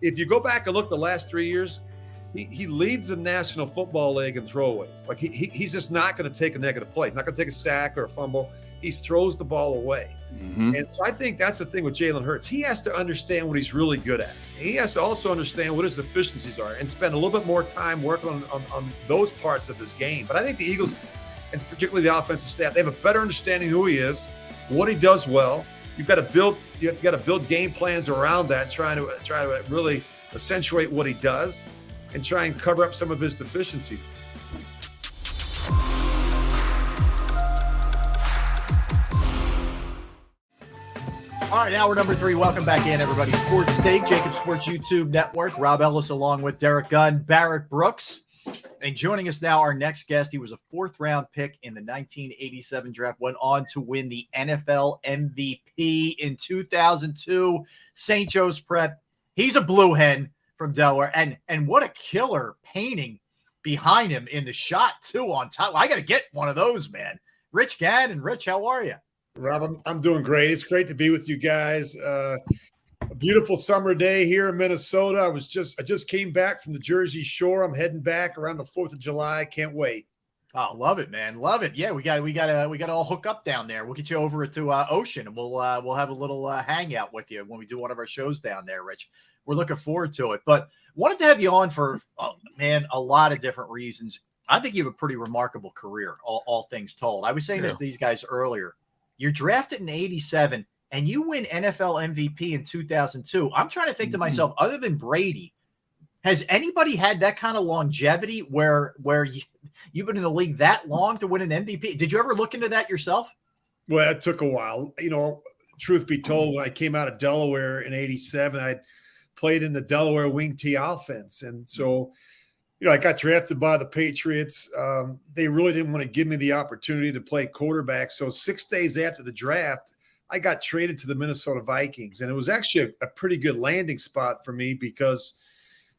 if you go back and look the last 3 years, he leads the National Football League in throwaways. Like he's just not going to take a negative play. He's not going to take a sack or a fumble. He throws the ball away. Mm-hmm. And so I think that's the thing with Jalen Hurts. He has to understand what he's really good at. He has to also understand what his deficiencies are and spend a little bit more time working on those parts of his game. But I think the Eagles, and particularly the offensive staff, they have a better understanding of who he is, what he does well. You've got to build game plans around that, try to really accentuate what he does and try and cover up some of his deficiencies. All right, hour number 3. Welcome back in, everybody. Sports Take, JAKIB Sports YouTube Network. Rob Ellis along with Derek Gunn, Barrett Brooks. And joining us now, our next guest, he was a 4th-round pick in the 1987 draft, went on to win the NFL MVP in 2002, St. Joe's Prep. He's a blue hen from Delaware. And what a killer painting behind him in the shot, too, on top. I got to get one of those, man. Rich Gannon. Rich, how are you? Rob, I'm doing great. It's great to be with you guys. A beautiful summer day here in Minnesota. I just came back from the Jersey Shore. I'm heading back around the 4th of July. Can't wait. Oh, love it, man. Love it. Yeah, we got to all hook up down there. We'll get you over to Ocean, and we'll have a little hangout with you when we do one of our shows down there, Rich. We're looking forward to it. But wanted to have you on for a lot of different reasons. I think you have a pretty remarkable career, all things told. I was saying this to these guys earlier. You're drafted in 87 and you win NFL MVP in 2002. I'm trying to think to myself, other than Brady, has anybody had that kind of longevity where you've been in the league that long to win an MVP? Did you ever look into that yourself? Well, it took a while. Truth be told, when I came out of Delaware in 87, I played in the Delaware wing T offense. And so, I got drafted by the Patriots. They really didn't want to give me the opportunity to play quarterback. So 6 days after the draft, I got traded to the Minnesota Vikings. And it was actually a pretty good landing spot for me because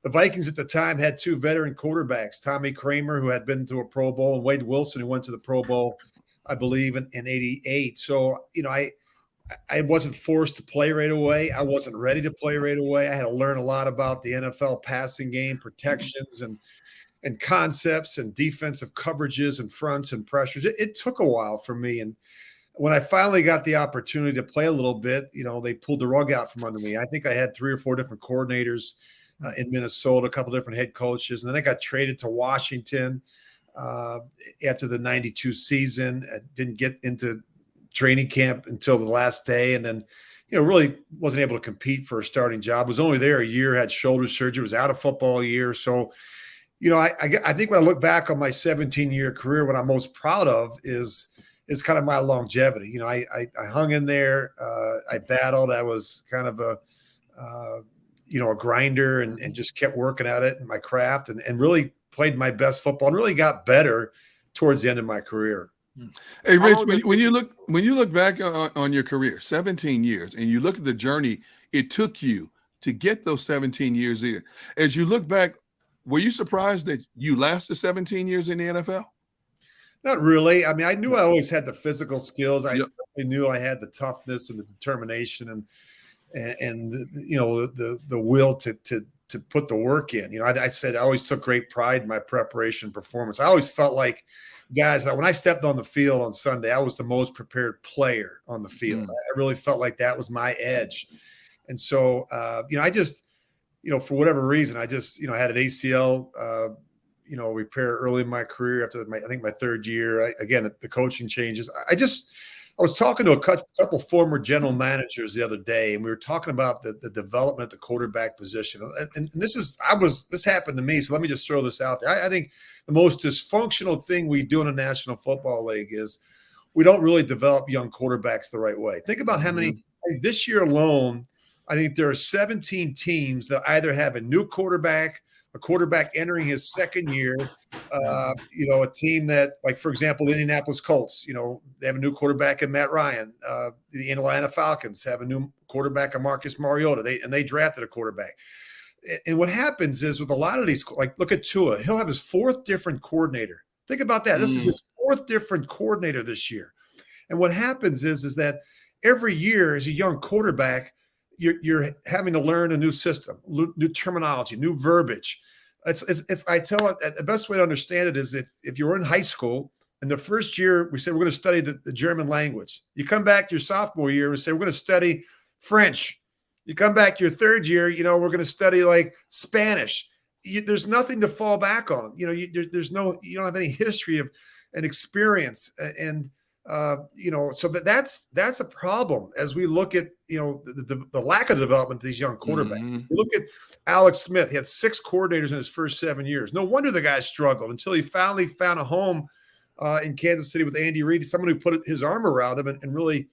the Vikings at the time had 2 veteran quarterbacks, Tommy Kramer, who had been to a Pro Bowl, and Wade Wilson, who went to the Pro Bowl, I believe, in 88. So, I wasn't forced to play right away. I wasn't ready to play right away. I had to learn a lot about the NFL passing game, protections and concepts and defensive coverages and fronts and pressures. It took a while for me. And when I finally got the opportunity to play a little bit, they pulled the rug out from under me. I think I had 3 or 4 different coordinators in Minnesota, a couple different head coaches. And then I got traded to Washington after the 92 season. I didn't get into training camp until the last day. And then, really wasn't able to compete for a starting job. Was only there a year, had shoulder surgery, was out of football a year. So, I think when I look back on my 17-year career, what I'm most proud of is kind of my longevity. I hung in there. I battled. I was kind of a grinder and just kept working at it and my craft and really played my best football and really got better towards the end of my career. Hey, Rich, when you look back on your career, 17 years, and you look at the journey it took you to get those 17 years there, as you look back, were you surprised that you lasted 17 years in the NFL? Not really. I mean, I knew I always had the physical skills. I knew I had the toughness and the determination and the will to put the work in. I said I always took great pride in my preparation and performance. I always felt like, guys, when I stepped on the field on Sunday, I was the most prepared player on the field. I really felt like that was my edge. And so, I just, for whatever reason, I just, had an ACL, repair early in my career after I think my 3rd year. Again, the coaching changes. I was talking to a couple former general managers the other day, and we were talking about the development at the quarterback position. And this happened to me. So let me just throw this out there. I think the most dysfunctional thing we do in the National Football League is we don't really develop young quarterbacks the right way. Think about how many this year alone. I think there are 17 teams that either have a new quarterback, a quarterback entering his 2nd year, a team that, like, for example, the Indianapolis Colts, they have a new quarterback in Matt Ryan. The Atlanta Falcons have a new quarterback in Marcus Mariota. They drafted a quarterback. And what happens is with a lot of these, like, look at Tua. He'll have his 4th different coordinator. Think about that. This is his 4th different coordinator this year. And what happens is that every year as a young quarterback, you're having to learn a new system, new terminology, new verbiage. I tell it the best way to understand it is if you were in high school and the first year we said we're going to study the German language. You come back your sophomore year and say we're going to study French. You come back your third year, we're going to study like Spanish. There's nothing to fall back on. You don't have any history of an experience, and so that's a problem as we look at the lack of development of these young quarterbacks. Mm-hmm. You look at Alex Smith. He had 6 coordinators in his first 7 years. No wonder the guy struggled until he finally found a home in Kansas City with Andy Reid, someone who put his arm around him and really,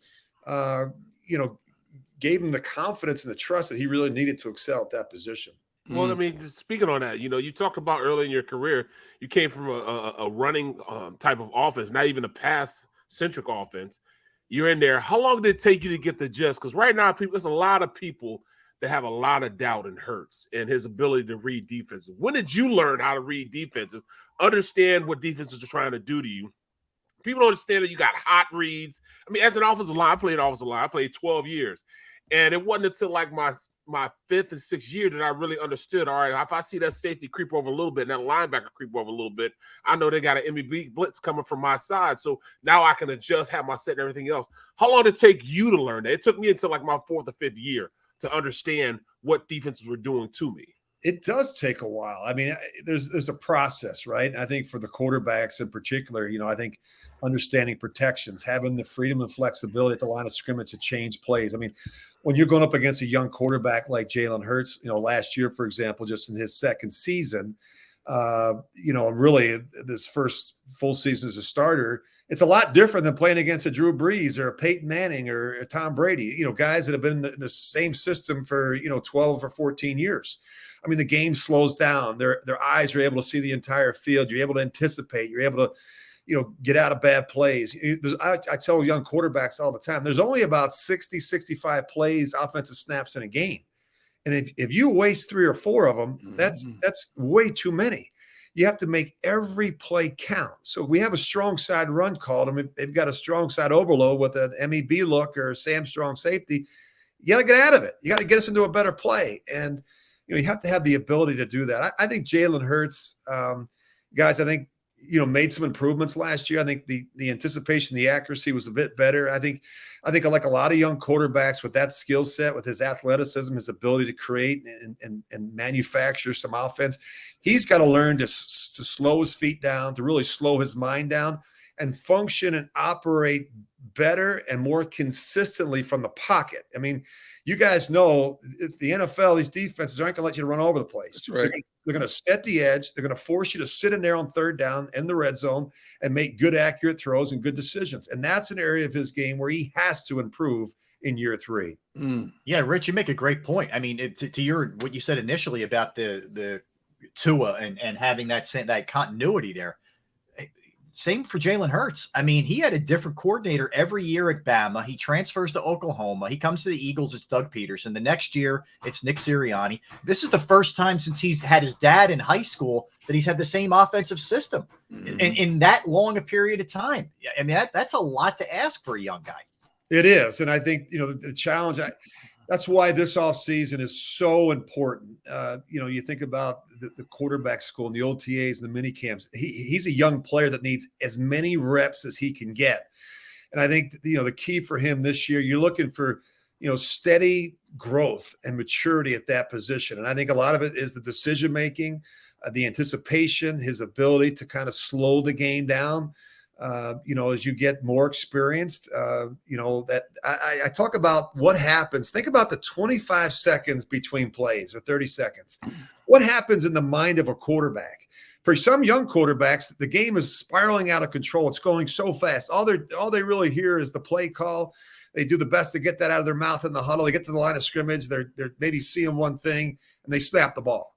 gave him the confidence and the trust that he really needed to excel at that position. Well, I mean, just speaking on that, you talked about early in your career, you came from a running type of offense, not even a pass-centric offense. You're in there. How long did it take you to get the gist? Because right now, there's a lot of people that have a lot of doubt in Hurts and his ability to read defenses. When did you learn how to read defenses, understand what defenses are trying to do to you? People don't understand that you got hot reads. I mean, as an offensive line, I played offensive line. I played 12 years. And it wasn't until like my 5th and 6th year that I really understood, all right, if I see that safety creep over a little bit and that linebacker creep over a little bit, I know they got an MEB blitz coming from my side. So now I can adjust, have my set and everything else. How long did it take you to learn that? It took me until like my 4th or 5th year to understand what defenses were doing to me. It does take a while. I mean, there's a process, right? I think for the quarterbacks in particular, I think understanding protections, having the freedom and flexibility at the line of scrimmage to change plays. I mean, when you're going up against a young quarterback like Jalen Hurts, last year, for example, just in his second season, really this first full season as a starter, it's a lot different than playing against a Drew Brees or a Peyton Manning or a Tom Brady, guys that have been in the same system for, 12 or 14 years. I mean, the game slows down. Their eyes are able to see the entire field. You're able to anticipate. You're able to, get out of bad plays. I tell young quarterbacks all the time, there's only about 60, 65 plays, offensive snaps in a game. And if you waste 3 or 4 of them, that's way too many. You have to make every play count. So we have a strong side run called them. If they've got a strong side overload with an MEB look or Sam Strong safety, you got to get out of it. You got to get us into a better play. And, you have to have the ability to do that. I think Jalen Hurts, guys, made some improvements last year. I think the anticipation, the accuracy was a bit better. I think like a lot of young quarterbacks with that skill set, with his athleticism, his ability to create and manufacture some offense, he's got to learn to slow his feet down, to really slow his mind down and function and operate better and more consistently from the pocket. I mean, you guys know the NFL, these defenses aren't going to let you run all over the place. That's right. They're going to set the edge. They're going to force you to sit in there on third down in the red zone and make good, accurate throws and good decisions. And that's an area of his game where he has to improve in year 3. Yeah, Rich, you make a great point. I mean, to your what you said initially about the Tua and having that continuity there. Same for Jalen Hurts. I mean, he had a different coordinator every year at Bama. He transfers to Oklahoma. He comes to the Eagles. It's Doug Peterson. The next year, it's Nick Sirianni. This is the first time since he's had his dad in high school that he's had the same offensive system in that long a period of time. I mean, that's a lot to ask for a young guy. It is. And I think, the challenge, that's why this offseason is so important. You think about the quarterback school and the OTAs and the mini camps. He's a young player that needs as many reps as he can get. And I think, the key for him this year, you're looking for, steady growth and maturity at that position. And I think a lot of it is the decision-making, the anticipation, his ability to kind of slow the game down. As you get more experienced, that I talk about what happens. Think about the 25 seconds between plays or 30 seconds. What happens in the mind of a quarterback? For some young quarterbacks, the game is spiraling out of control. It's going so fast. All they really hear is the play call. They do the best to get that out of their mouth in the huddle. They get to the line of scrimmage. They're maybe seeing one thing and they snap the ball.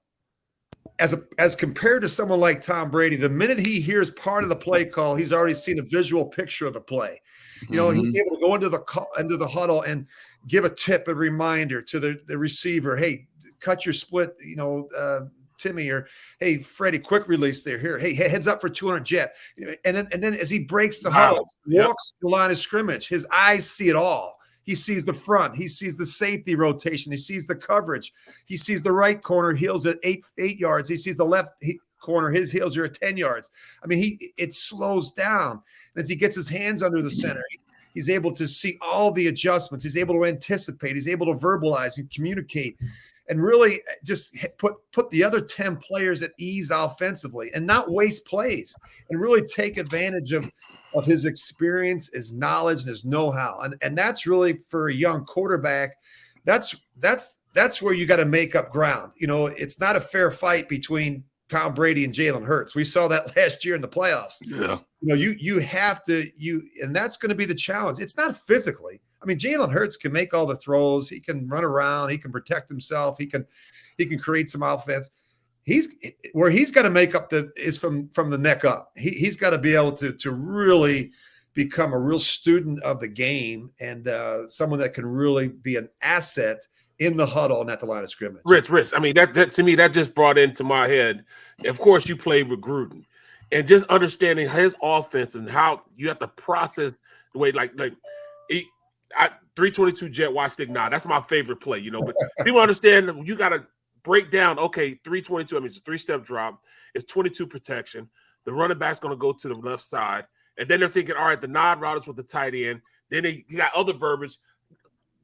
As compared to someone like Tom Brady, the minute he hears part of the play call, he's already seen a visual picture of the play. He's able to go into the huddle and give a tip, a reminder to the receiver. Hey, cut your split, Timmy, or hey, Freddie, quick release there. Here, hey, heads up for 200 jet. And then as he breaks the huddle, walks the line of scrimmage, his eyes see it all. He sees the front. He sees the safety rotation. He sees the coverage. He sees the right corner heels at 8 yards. He sees the left corner. His heels are at 10 yards. I mean, it slows down. As he gets his hands under the center, he's able to see all the adjustments. He's able to anticipate. He's able to verbalize and communicate and really just put the other 10 players at ease offensively and not waste plays and really take advantage of his experience, his knowledge, and his know-how. And that's really, for a young quarterback, that's where you got to make up ground. You know, it's not a fair fight between Tom Brady and Jalen Hurts. We saw that last year in the playoffs. Yeah. You know, you have to, and that's going to be the challenge. It's not physically. I mean, Jalen Hurts can make all the throws. He can run around. He can protect himself. He can create some offense. He's got to make up is from the neck up. He's got to be able to really become a real student of the game and someone that can really be an asset in the huddle and at the line of scrimmage. Rich. I mean, that to me, that just brought into my head. Of course, you played with Gruden, and just understanding his offense and how you have to process the way, like 322 jet watch stick. Nah, that's my favorite play. You know, but people understand that you got to break down. Okay, 322. I mean, it's a 3-step drop. It's 22 protection. The running back's going to go to the left side, and then they're thinking, all right, the nod route is with the tight end. Then you got other verbiage.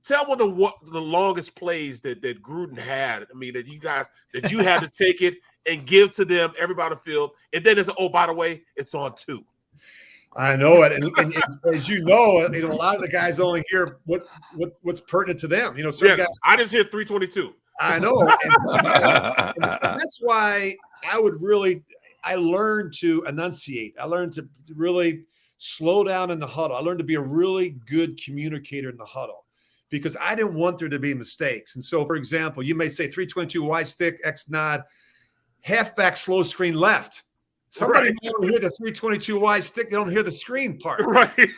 Tell me the longest plays that Gruden had. I mean, that you had to take it and give to them, everybody on the field, and then it's by the way, it's on 2. I know it, and as you know, a lot of the guys only hear what's pertinent to them. You know, some guys. I just hear 322. I know, and that's why I learned to enunciate. I learned to really slow down in the huddle. I learned to be a really good communicator in the huddle, because I didn't want there to be mistakes. And so, for example, you may say 322 Y stick, X nod, halfback slow screen left. Somebody might hear the 322 Y stick, they don't hear the screen part. Right.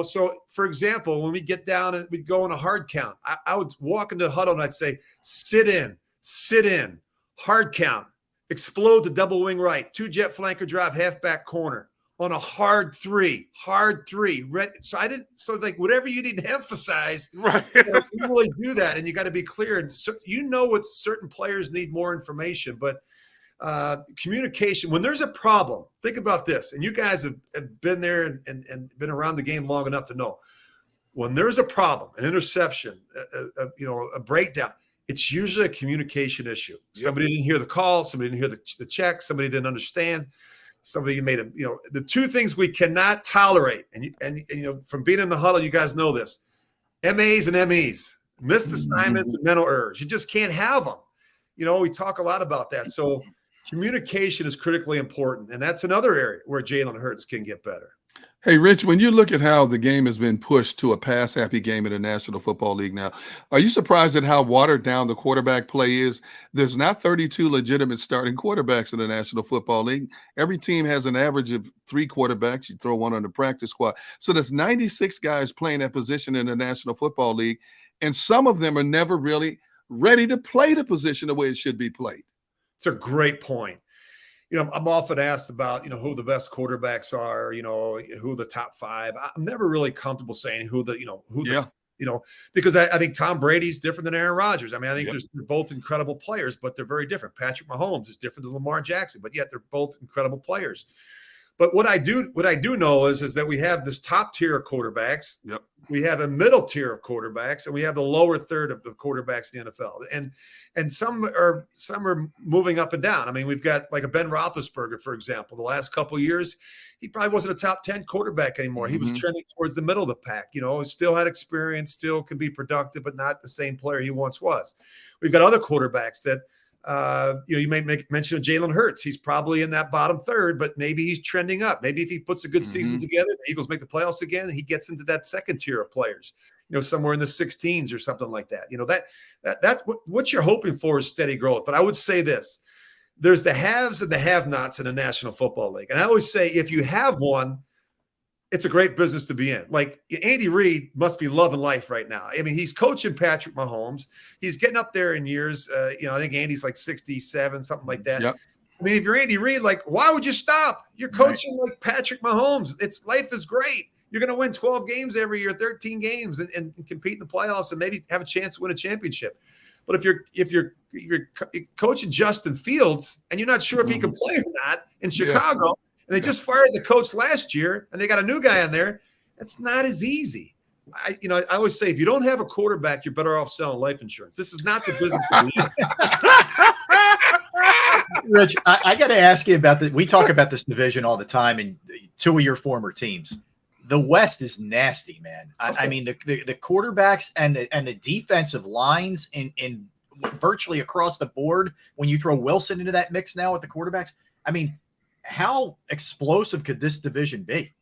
So for example, when we get down and we go on a hard count, I would walk into the huddle and I'd say, sit in, hard count, explode to double wing right, 2-jet flanker drive, halfback corner. On a hard three. So like whatever you need to emphasize, right? You really do that, and you got to be clear. And so, you know what certain players need more information, but communication. When there's a problem, think about this. And you guys have been there and been around the game long enough to know when there's a problem, an interception, a breakdown. It's usually a communication issue. Yep. Somebody didn't hear the call. Somebody didn't hear the check. Somebody didn't understand. Somebody made the two things we cannot tolerate, and from being in the huddle, you guys know this: MAs and MEs, missed assignments and mental errors. You just can't have them. We talk a lot about that. So communication is critically important, and that's another area where Jalen Hurts can get better. Hey, Rich, when you look at how the game has been pushed to a pass-happy game in the National Football League now, are you surprised at how watered down the quarterback play is? There's not 32 legitimate starting quarterbacks in the National Football League. Every team has an average of 3 quarterbacks. You throw one on the practice squad. So there's 96 guys playing that position in the National Football League, and some of them are never really ready to play the position the way it should be played. It's a great point. I'm often asked about, who the best quarterbacks are, who the top 5. I'm never really comfortable saying because I think Tom Brady's different than Aaron Rodgers. I mean, I think they're both incredible players, but they're very different. Patrick Mahomes is different than Lamar Jackson, but yet they're both incredible players. But what I do know is that we have this top tier of quarterbacks. Yep. We have a middle tier of quarterbacks, and we have the lower third of the quarterbacks in the NFL. And some are moving up and down. I mean, we've got like a Ben Roethlisberger, for example. The last couple of years, he probably wasn't a top 10 quarterback anymore. He was trending towards the middle of the pack. Still had experience, still can be productive, but not the same player he once was. We've got other quarterbacks that you may make mention of Jalen Hurts. He's probably in that bottom third, but maybe he's trending up. Maybe if he puts a good season together, the Eagles make the playoffs again, he gets into that second tier of players, somewhere in the 16s or something like that. That what you're hoping for is steady growth. But I would say this: there's the haves and the have-nots in the National Football League. And I always say, if you have one, it's a great business to be in. Like, Andy Reid must be loving life right now. I mean, he's coaching Patrick Mahomes. He's getting up there in years. I think Andy's like 67, something like that. Yep. I mean, if you're Andy Reid, like, why would you stop? You're coaching like Patrick Mahomes. Life is great. you're going to win 12 games every year, 13 games, and compete in the playoffs and maybe have a chance to win a championship. But if you're coaching Justin Fields and you're not sure if he can play or not in Chicago, and they just fired the coach last year and they got a new guy in there, that's not as easy. I always say, if you don't have a quarterback, you're better off selling life insurance. This is not the business. Rich, I got to ask you about this. We talk about this division all the time, and two of your former teams. The West is nasty, man. I mean, the quarterbacks and the defensive lines in virtually across the board. When you throw Wilson into that mix now with the quarterbacks, I mean, how explosive could this division be?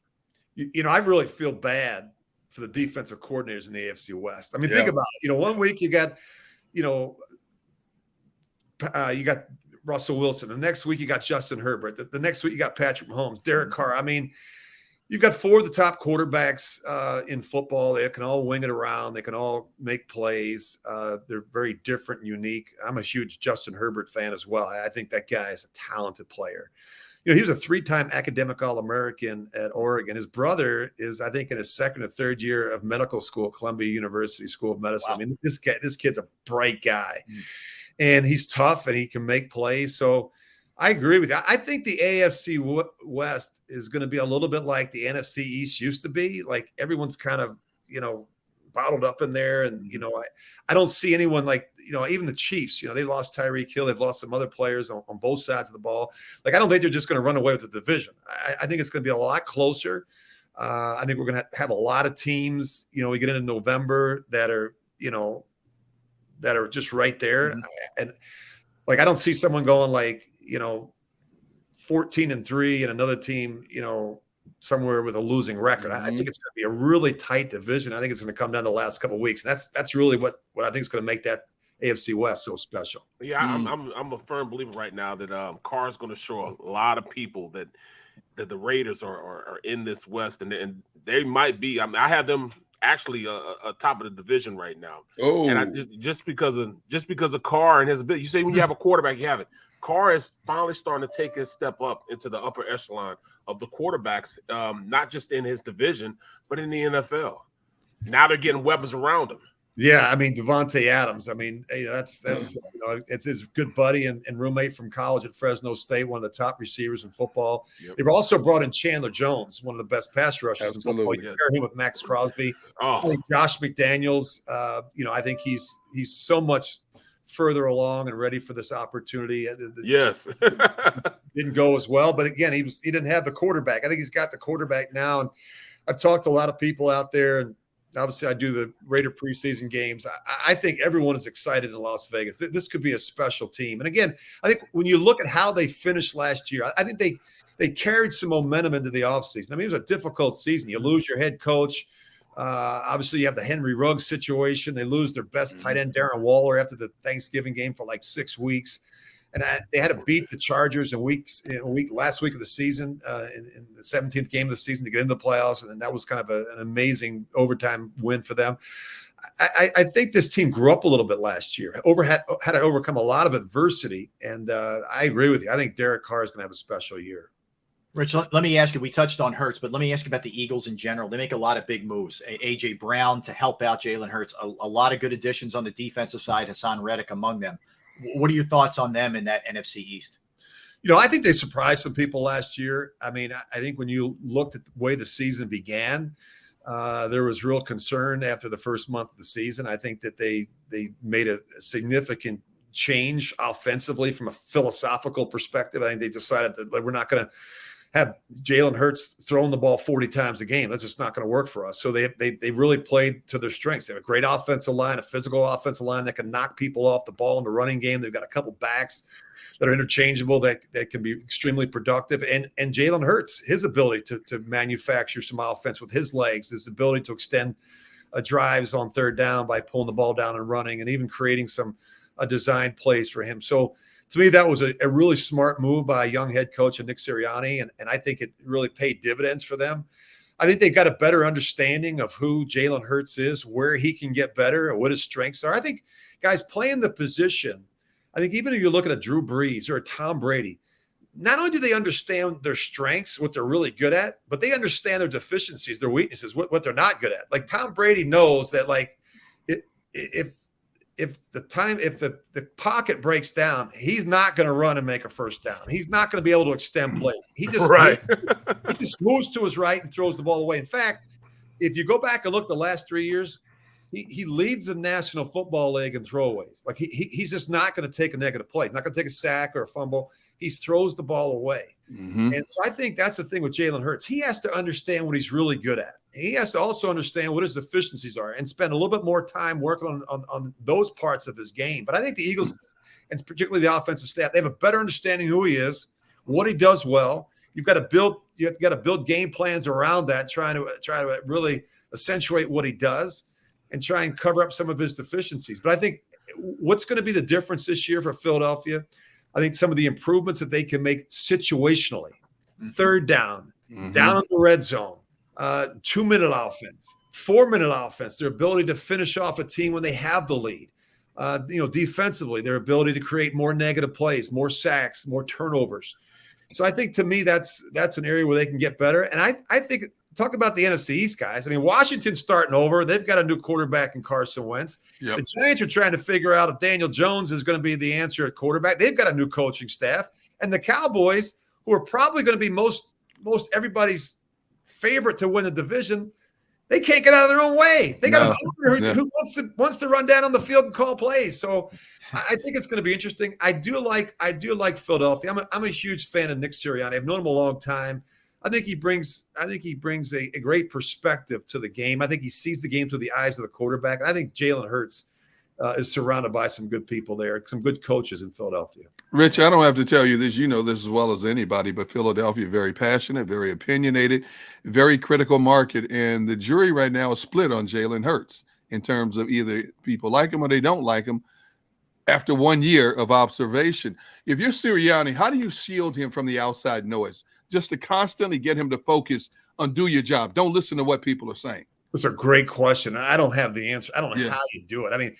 I really feel bad for the defensive coordinators in the AFC West. I mean, think about it. 1 week you got, you got Russell Wilson. The next week you got Justin Herbert. The next week you got Patrick Mahomes, Derek Carr. I mean, you've got four of the top quarterbacks in football. They can all wing it around. They can all make plays. They're very different and unique. I'm a huge Justin Herbert fan as well. I think that guy is a talented player. He was a 3-time academic All-American at Oregon. His brother is, I think, in his second or third year of medical school at Columbia University School of Medicine. Wow. I mean, this kid's a bright guy, and he's tough and he can make plays. So I agree with you. I think the AFC West is going to be a little bit like the NFC East used to be. Like, everyone's kind of, bottled up in there. And, I don't see anyone like, even the Chiefs, they lost Tyreek Hill. They've lost some other players on both sides of the ball. Like, I don't think they're just going to run away with the division. I think it's going to be a lot closer. I think we're going to have a lot of teams, we get into November that are just right there. And like, I don't see someone going like, 14-3 and another team, somewhere with a losing record. I think it's going to be a really tight division. I think it's going to come down the last couple of weeks. And that's really what I think is going to make that AFC West so special. Yeah, I'm a firm believer right now that Carr is going to show a lot of people that the Raiders are in this West, and they might be. I mean, I have them actually top of the division right now. Oh, and I just because of Carr and his ability. You say when you have a quarterback, you have it. Carr is finally starting to take his step up into the upper echelon of the quarterbacks, not just in his division, but in the NFL. Now they're getting weapons around him. Yeah, I mean, Devontae Adams. I mean, that's it's his good buddy and roommate from college at Fresno State, one of the top receivers in football. Yep. They've also brought in Chandler Jones, one of the best pass rushers in football. You compare him with Max Crosby. I think Josh McDaniels. I think he's so much further along and ready for this opportunity. Yes. Didn't go as well, but again, he didn't have the quarterback. I think he's got the quarterback now. And I've talked to a lot of people out there, and obviously I do the Raider preseason games. I think everyone is excited in Las Vegas. This could be a special team. And again, I think when you look at how they finished last year, I think they carried some momentum into the offseason. I mean, it was a difficult season. You lose your head coach. Obviously, you have the Henry Ruggs situation. They lose their best tight end, Darren Waller, after the Thanksgiving game for like 6 weeks. And they had to beat the Chargers last week of the season, in the 17th game of the season to get into the playoffs. And then that was kind of an amazing overtime win for them. I think this team grew up a little bit last year, had to overcome a lot of adversity. And I agree with you. I think Derek Carr is going to have a special year. Rich, let me ask you, we touched on Hurts, but let me ask you about the Eagles in general. They make a lot of big moves. A.J. Brown to help out Jalen Hurts, a lot of good additions on the defensive side, Hassan Reddick among them. What are your thoughts on them in that NFC East? I think they surprised some people last year. I mean, I think when you looked at the way the season began, there was real concern after the first month of the season. I think that they made a significant change offensively from a philosophical perspective. I think they decided that we're not going to have Jalen Hurts throwing the ball 40 times a game. That's just not going to work for us. So they really played to their strengths. They have a great offensive line, a physical offensive line that can knock people off the ball in the running game. They've got a couple backs that are interchangeable that can be extremely productive. And Jalen Hurts, his ability to manufacture some offense with his legs, his ability to extend drives on third down by pulling the ball down and running, and even creating some design plays for him. So to me, that was a really smart move by a young head coach, Nick Sirianni, and I think it really paid dividends for them. I think they got a better understanding of who Jalen Hurts is, where he can get better, and what his strengths are. I think guys playing the position, I think even if you're looking at Drew Brees or Tom Brady, not only do they understand their strengths, what they're really good at, but they understand their deficiencies, their weaknesses, what they're not good at. Like Tom Brady knows that, like, if the pocket breaks down, he's not going to run and make a first down. He's not going to be able to extend plays. He just he just moves to his right and throws the ball away. In fact, if you go back and look the last 3 years, he leads the National Football League in throwaways. Like he's just not going to take a negative play. He's not going to take a sack or a fumble. He throws the ball away. Mm-hmm. And so I think that's the thing with Jalen Hurts. He has to understand what he's really good at. He has to also understand what his deficiencies are and spend a little bit more time working on those parts of his game. But I think the Eagles, and particularly the offensive staff, they have a better understanding who he is, what he does well. You've got to build game plans around that, try to really accentuate what he does and try and cover up some of his deficiencies. But I think what's going to be the difference this year for Philadelphia, I think some of the improvements that they can make situationally, third down, down in the red zone, 2-minute offense, 4-minute offense, their ability to finish off a team when they have the lead. Defensively, their ability to create more negative plays, more sacks, more turnovers. So I think, to me, that's an area where they can get better. And I think, talk about the NFC East, guys. I mean, Washington's starting over. They've got a new quarterback in Carson Wentz. Yep. The Giants are trying to figure out if Daniel Jones is going to be the answer at quarterback. They've got a new coaching staff. And the Cowboys, who are probably going to be most everybody's favorite to win the division, they can't get out of their own way. They got a owner who wants to run down on the field and call plays. So I think it's going to be interesting. I do like Philadelphia. I'm a huge fan of Nick Sirianni. I've known him a long time. I think he brings a great perspective to the game. I think he sees the game through the eyes of the quarterback. I think Jalen Hurts is surrounded by some good people there, some good coaches in Philadelphia. Rich, I don't have to tell you this. You know this as well as anybody, but Philadelphia, very passionate, very opinionated, very critical market. And the jury right now is split on Jalen Hurts in terms of either people like him or they don't like him after 1 year of observation. If you're Sirianni, how do you shield him from the outside noise? Just to constantly get him to focus on do your job. Don't listen to what people are saying. That's a great question. I don't have the answer. I don't know how you do it. I mean,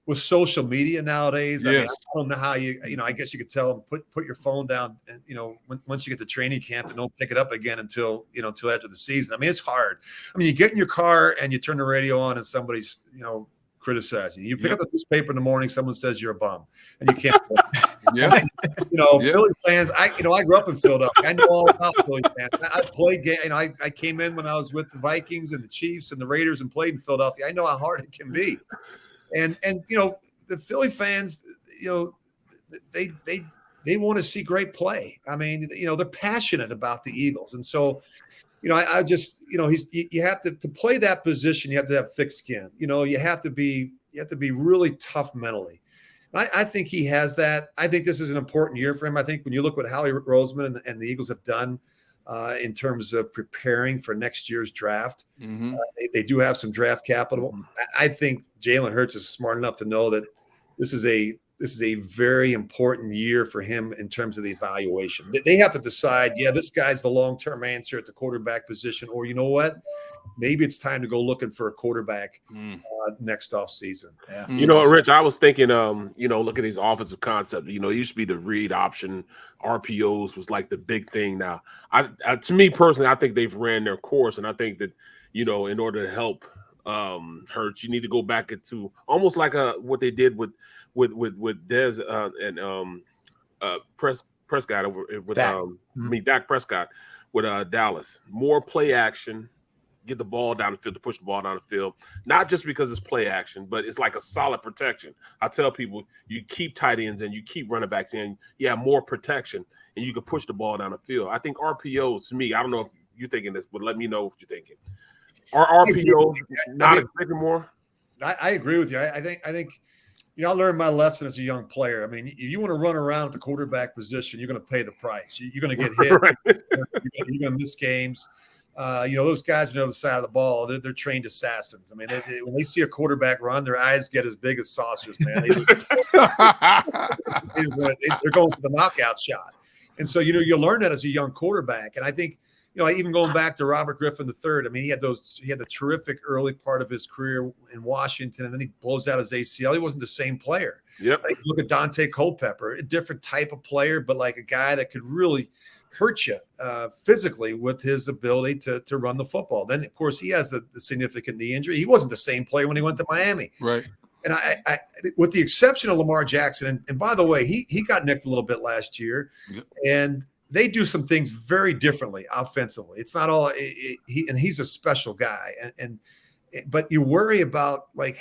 with social media nowadays, I mean, I don't know how I guess you could tell them, put your phone down and, once you get to training camp, and don't pick it up again until after the season. I mean, it's hard. I mean, you get in your car and you turn the radio on and somebody's, criticizing you. You pick up the newspaper in the morning, someone says you're a bum and you can't. Philly fans, I grew up in Philadelphia. I know all about Philly fans. I played I came in when I was with the Vikings and the Chiefs and the Raiders and played in Philadelphia. I know how hard it can be. And the Philly fans, they want to see great play. I mean, they're passionate about the Eagles. And so, I just, you have to play that position. You have to have thick skin. You have to be really tough mentally. I think he has that. I think this is an important year for him. I think when you look what Howie Roseman and the Eagles have done in terms of preparing for next year's draft, they do have some draft capital. I think Jalen Hurts is smart enough to know that this is a very important year for him in terms of the evaluation. They have to decide, this guy's the long-term answer at the quarterback position, or you know what? Maybe it's time to go looking for a quarterback next offseason. Yeah. Rich, I was thinking, look at these offensive concepts. It used to be the read option. RPOs was like the big thing. Now, to me personally, I think they've ran their course, and I think that, in order to help Hurts, you need to go back into almost like what they did with Dez and Prescott over with Dak Prescott with Dallas. More play action, get the ball down the field, to push the ball down the field. Not just because it's play action, but it's like a solid protection. I tell people, you keep tight ends and you keep running backs in, you have more protection, and you can push the ball down the field. I think RPOs, to me, I don't know if you're thinking this, but let me know if you're thinking. Are RPOs not expecting more? I agree with you. I think I learned my lesson as a young player. I mean, if you want to run around at the quarterback position, you're going to pay the price. You're going to get hit. Right. You're going to miss games. Those guys on the other side of the ball, they're trained assassins. I mean, when they see a quarterback run, their eyes get as big as saucers, man. They're going for the knockout shot. And so, you learn that as a young quarterback. And I think even going back to Robert Griffin III. I mean, he had the terrific early part of his career in Washington, and then he blows out his ACL. He wasn't the same player. Yep. Like, look at Dante Culpepper, a different type of player, but like a guy that could really hurt you physically with his ability to run the football. Then, of course, he has the significant knee injury. He wasn't the same player when he went to Miami. Right. And I with the exception of Lamar Jackson, and by the way, he got nicked a little bit last year, and they do some things very differently offensively. It's not all he's a special guy, but you worry about like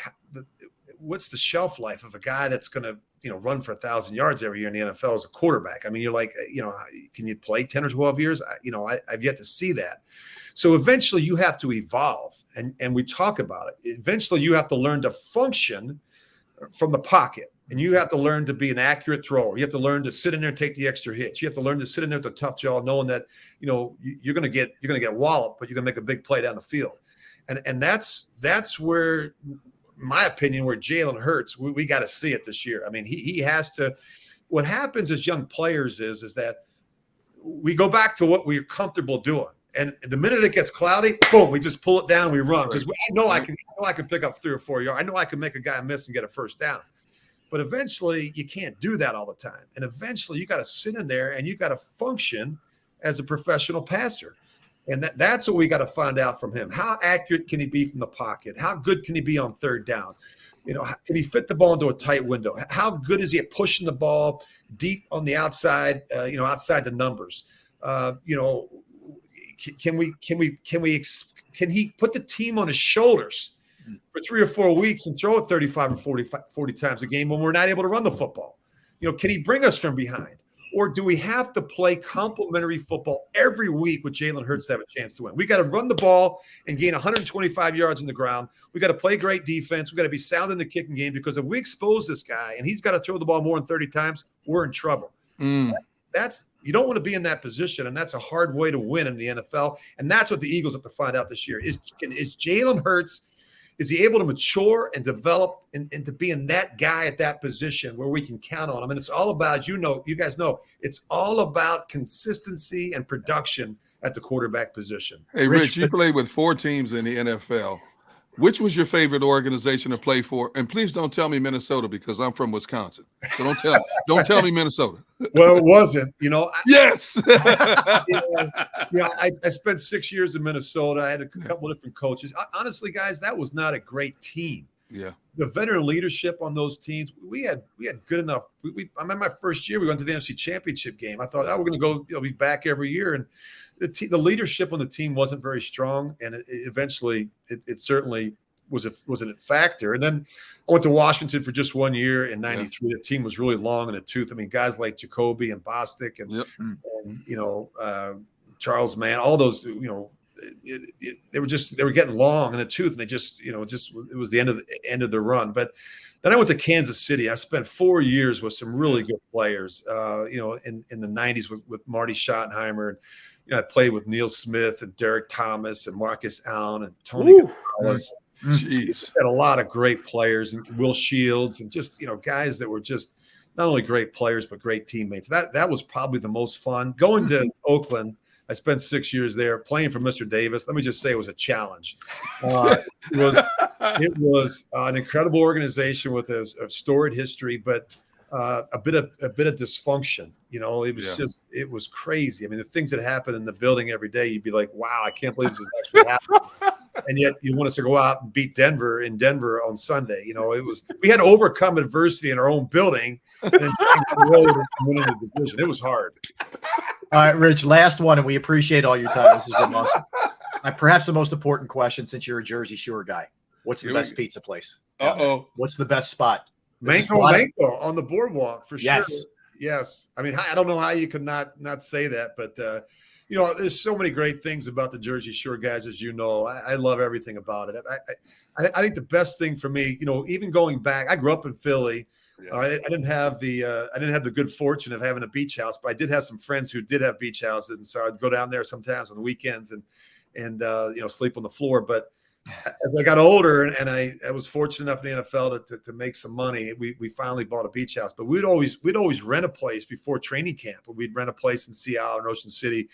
what's the shelf life of a guy that's going to run for 1,000 yards every year in the NFL as a quarterback. I mean, you're like, can you play 10 or 12 years? I've yet to see that. So eventually you have to evolve, and we talk about it. Eventually you have to learn to function from the pocket, and you have to learn to be an accurate thrower. You have to learn to sit in there and take the extra hits. You have to learn to sit in there with a tough jaw, knowing that you're going to get walloped, but you're going to make a big play down the field. And that's where, my opinion, where Jalen Hurts, we got to see it this year. I mean, he has to. What happens as young players is that we go back to what we're comfortable doing. And the minute it gets cloudy, boom, we just pull it down, we run. Because I know I can pick up 3 or 4 yards. I know I can make a guy miss and get a first down. But eventually you can't do that all the time. And eventually you got to sit in there and you got to function as a professional passer. And that's what we got to find out from him. How accurate can he be from the pocket? How good can he be on third down? Can he fit the ball into a tight window? How good is he at pushing the ball deep on the outside, outside the numbers? Can he put the team on his shoulders for 3 or 4 weeks and throw it 35 or 40 times a game when we're not able to run the football? Can he bring us from behind? Or do we have to play complementary football every week with Jalen Hurts to have a chance to win? We got to run the ball and gain 125 yards on the ground. We got to play great defense. We got to be sound in the kicking game, because if we expose this guy and he's got to throw the ball more than 30 times, we're in trouble. You don't want to be in that position, and that's a hard way to win in the NFL. And that's what the Eagles have to find out this year. Is Jalen Hurts, is he able to mature and develop and to be in that guy at that position where we can count on him? And it's all about, you guys know, it's all about consistency and production at the quarterback position. Hey, Rich, you played with 4 teams in the NFL. Which was your favorite organization to play for? And please don't tell me Minnesota, because I'm from Wisconsin. So don't tell me Minnesota. Well, it wasn't. Yes. I spent 6 years in Minnesota. I had a couple of different coaches. Honestly, guys, that was not a great team. Yeah. The veteran leadership on those teams, we had good enough. I remember my first year, we went to the NFC Championship game. I thought, we're going to go, be back every year. And the leadership on the team wasn't very strong, and eventually it certainly was a factor. And then I went to Washington for just 1 year in '93. The team was really long in the tooth. I mean, guys like Jacoby and Bostic and Charles Mann, all those, they were getting long in the tooth, and they just it was the end of the run. But then I went to Kansas City. I spent 4 years with some really good players, in the '90s with Marty Schottenheimer. I played with Neil Smith and Derek Thomas and Marcus Allen and Tony Gonzalez. Jeez. Had a lot of great players, and Will Shields, and just guys that were just not only great players but great teammates. That was probably the most fun. Going to Oakland, I spent 6 years there playing for Mr. Davis. Let me just say it was a challenge. It was an incredible organization with a storied history, but a bit of dysfunction. It was crazy. I mean, the things that happen in the building every day, you'd be like, wow, I can't believe this is actually happening. And yet you want us to go out and beat Denver on Sunday. We had to overcome adversity in our own building and then win the division. It was hard. All right, Rich, last one, and we appreciate all your time. This has been awesome. Perhaps the most important question, since you're a Jersey Shore guy. What's the best pizza place? What's the best spot? Mango on the boardwalk, for sure. Yes. I mean, I don't know how you could not say that, but there's so many great things about the Jersey Shore guys, as you know. I love everything about it. I think the best thing for me, even going back, I grew up in Philly. Yeah. I didn't have the good fortune of having a beach house, but I did have some friends who did have beach houses, and so I'd go down there sometimes on the weekends and sleep on the floor. But as I got older and I was fortunate enough in the NFL to make some money, we finally bought a beach house. But we'd always rent a place before training camp. We'd rent a place in Seattle and Ocean City.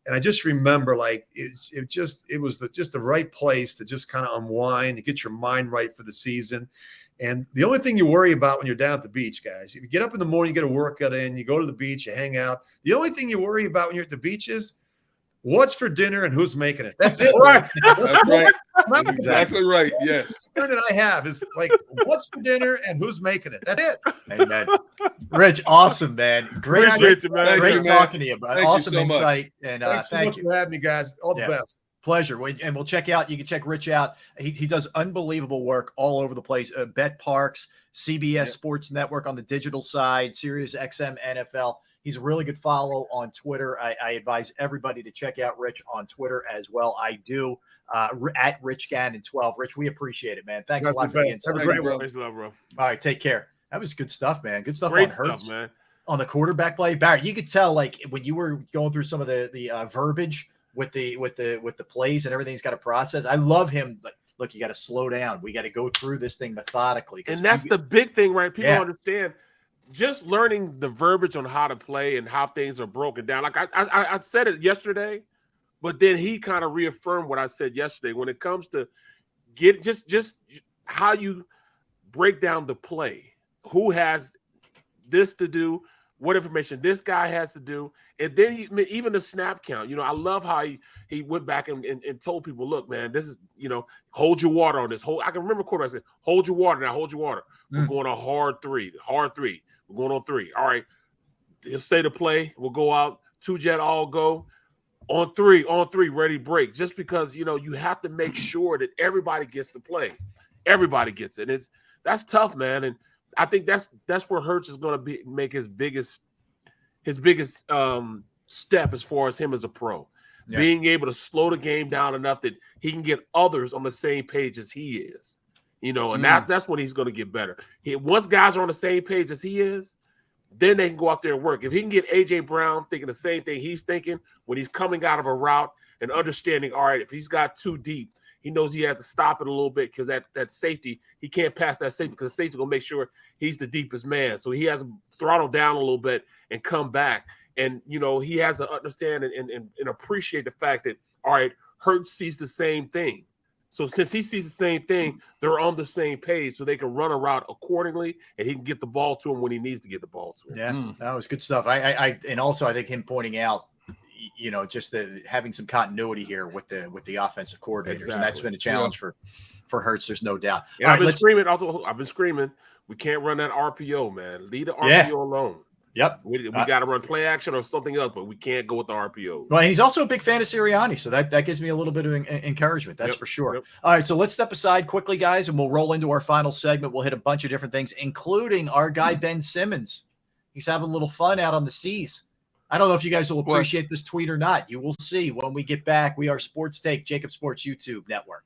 And I just remember, like, it was just the right place to just kind of unwind and get your mind right for the season. And the only thing you worry about when you're down at the beach, guys, if you get up in the morning, you get a workout in, you go to the beach, you hang out. The only thing you worry about when you're at the beach is what's for dinner and who's making it. That's it. Right. That's right. That's exactly right. Yes. The concern that I have is like, what's for dinner and who's making it. That's it. Amen. Rich, awesome, man. Great, Appreciate you, man. great Thank you, man. talking to you, bro. Thank you Awesome so much. insight. And Thanks so thank much you. for having me, guys. All the best. Pleasure. And we'll check out, you can check Rich out. He does unbelievable work all over the place. Bet Parks, CBS Sports Network on the digital side, Sirius XM NFL. He's a really good follow on Twitter. I advise everybody to check out Rich on Twitter as well. I do, at Rich Gannon 12. Rich, we appreciate it, man. Thanks a lot for the insight. Have a great one. Thanks a lot, bro. All right, take care. That was good stuff, man. Good stuff Great on Hurts. stuff, man. On the quarterback play. Barrett, you could tell, like, when you were going through some of the verbiage with the plays and everything's got a process. I love him. Like, look, you got to slow down. We got to go through this thing methodically. And that's the big thing, right? People understand just learning the verbiage on how to play and how things are broken down. Like I said it yesterday, but then he kind of reaffirmed what I said yesterday when it comes to just how you break down the play. Who has this to do? What information this guy has to do, and then even the snap count. I love how he went back and told people, look, man, this is, hold your water on this. I can remember quarterback said, hold your water now, hold your water. We're going on hard three. We're going on 3. All right, he'll say the play. We'll go out 2-jet, all go on 3, ready break. Just because you have to make sure that everybody gets to play, everybody gets it. That's tough, man, and I think that's where Hurts is going to make his biggest step as far as him as a pro, being able to slow the game down enough that he can get others on the same page as he is, and that's when he's going to get better. Once guys are on the same page as he is, then they can go out there and work. If he can get A.J. Brown thinking the same thing he's thinking when he's coming out of a route and understanding, all right, if he's got too deep, he knows he has to stop it a little bit because that safety, he can't pass that safety because the safety's going to make sure he's the deepest man. So he has to throttle down a little bit and come back. And, he has to understand and appreciate the fact that, all right, Hurts sees the same thing. So since he sees the same thing, they're on the same page so they can run a route accordingly and he can get the ball to him when he needs to get the ball to him. Yeah, that was good stuff. And also I think him pointing out, just having some continuity here with the offensive coordinators. Exactly. And that's been a challenge for Hurts. There's no doubt. And I've been screaming. We can't run that RPO, man. Leave the RPO alone. Yep. We got to run play action or something else, but we can't go with the RPO. Well, and he's also a big fan of Sirianni, so that gives me a little bit of encouragement. That's for sure. Yep. All right, so let's step aside quickly, guys, and we'll roll into our final segment. We'll hit a bunch of different things, including our guy Ben Simmons. He's having a little fun out on the seas. I don't know if you guys will appreciate this tweet or not. You will see when we get back. We are Sports Take, JAKIB Sports YouTube Network.